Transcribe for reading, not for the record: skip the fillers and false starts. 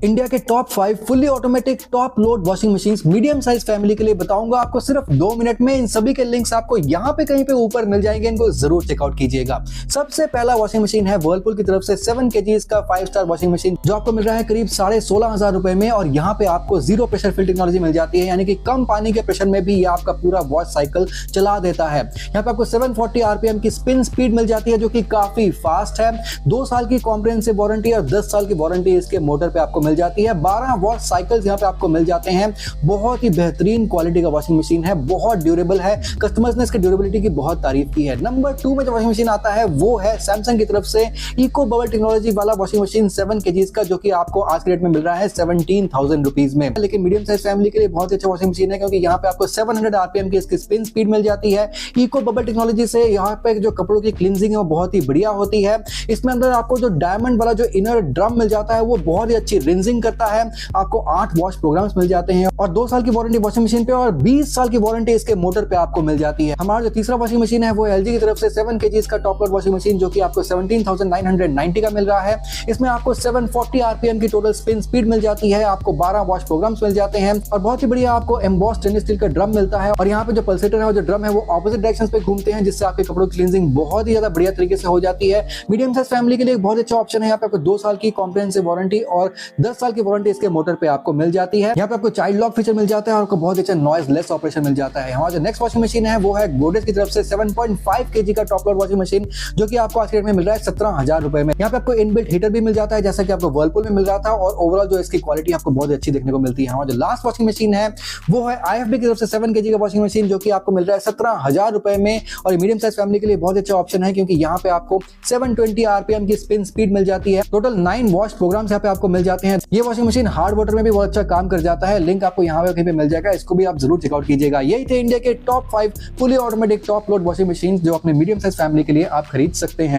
India के top 5 fully automatic top load washing machine medium size family के लिए बताऊंगा आपको सिर्फ 2 मिनट में। इन सभी के लिंक्स आपको यहाँ पे कहीं पे ऊपर मिल जाएंगे, इनको जरूर चेकआउट कीजिएगा। सबसे पहला वॉशिंग मशीन है वर्लपूल की तरफ से 7 kg का 5 स्टार वॉशिंग मशीन, जो आपको मिल रहा है करीब 16,500 रुपए में। और यहाँ पे आपको जीरो प्रेशर फिल टेक्नोलॉजी मिल जाती है, यानी कि कम पानी के प्रेशर में भी ये आपका पूरा वॉश साइकिल चला देता है। यहाँ पे आपको 740 RPM की स्पिन स्पीड मिल जाती है, जो कि काफी फास्ट है। 2 साल की कॉम्प्रिहेंसिव वारंटी और 10 साल की वारंटी इसके मोटर पे आपको मिल जाती है। 12 वॉश साइकिल्स यहाँ पे आपको मिल जाते हैं। बहुत ही बेहतरीन क्वालिटी का वॉशिंग मशीन है, बहुत ड्यूरेबल है। कस्टमर्स ने इसके ड्यूरेबिलिटी की बहुत तारीफ की है। नंबर 2 में जो वॉशिंग मशीन आता है वो है सैमसंग की तरफ से इको बबल टेक्नोलॉजी वाला वॉशिंग मशीन 7 kg का, जो कि आपको आज के रेट में मिल रहा है 17,000 रुपीज में। लेकिन मीडियम साइज फैमिली के लिए बहुत अच्छा वॉशिंग मशीन है, क्योंकि यहाँ पे आपको 700 RPM की इसकी स्पिन स्पीड मिल जाती है। इको बबल टेक्नोलॉजी से यहाँ पे जो कपड़ों की क्लींजिंग है वो बहुत ही बढ़िया होती है। इसमें अंदर आपको जो डायमंड वाला जो इनर ड्रम मिल जाता है वो बहुत ही अच्छी रिंजिंग करता है। आपको 8 वॉश प्रोग्राम्स मिल जाते हैं और 2 साल की वारंटी वॉशिंग मशीन पे और 20 साल की वारंटी इसके मोटर पे आपको मिल जाती है। हमारा जो तीसरा वॉशिंग मशीन है वो एलजी की तरफ से 7 kg का टॉप लोड वॉशिंग मशीन, जो कि आपको 17,990 का मिल रहा है। इसमें आपको 740 RPM की टोटल स्पिन स्पीड मिल जाती है। आपको 12 वॉश प्रोग्राम्स मिल जाते हैं और बहुत ही बढ़िया आपको एम्बॉस स्टेनलेस स्टील का ड्रम मिलता है। और यहाँ पे जो पल्सेटर है और जो ड्रम है वो ऑपोजिट डायरेक्शन पे घूमते हैं, जिससे आपके कपड़ों की क्लींजिंग बहुत ही ज्यादा बढ़िया तरीके से हो जाती है। मीडियम साइज फैमिली के लिए एक बहुत अच्छा ऑप्शन है। यहाँ पे आपको 2 साल की कॉम्प्रिहेंसिव वारंटी और 10 साल की वारंटी इसके मोटर पे आपको मिल जाती है। यहाँ पे आपको चाइल्ड लॉक फीचर मिल जाता है और आपको बहुत अच्छा नॉइज लेस ऑपरेशन मिल जाता है। हमारा जो नेक्स्ट वॉशिंग मशीन है वो है गोदरेज की तरफ से 7.5 kg का टॉप लोड वॉशिंग मशीन, जो कि आपको आज के रेट में मिल रहा है 17,000 रुपए में। यहाँ पे आपको इनबिल्ट हीटर भी मिल जाता है, जैसा कि आपको वर्लपूल में मिल रहा था। और ओवरऑल जो इसकी क्वालिटी आपको बहुत अच्छी देखने को मिलती है। हमारा जो लास्ट वॉशिंग मशीन है वो है IFB की तरफ से 7 kg का वॉशिंग मशीन, जो कि आपको मिल रहा है 17,000 रुपए में। और मीडियम साइज फैमिली के लिए बहुत अच्छा ऑप्शन है, क्योंकि यहाँ पे आपको 720 RPM की स्पिन स्पीड मिल जाती है। टोटल 9 वॉश प्रोग्राम्स यहाँ पे आपको मिल जाते हैं। ये वॉशिंग मशीन हार्ड वाटर में भी बहुत अच्छा काम कर जाता है। लिंक आपको यहाँ पे कहीं पे मिल जाएगा, इसको भी आप जरूर चेकआउट कीजिएगा। यही थे इंडिया के top 5 fully automatic top load washing machine, जो अपने मीडियम साइज फैमिली के लिए आप खरीद सकते हैं।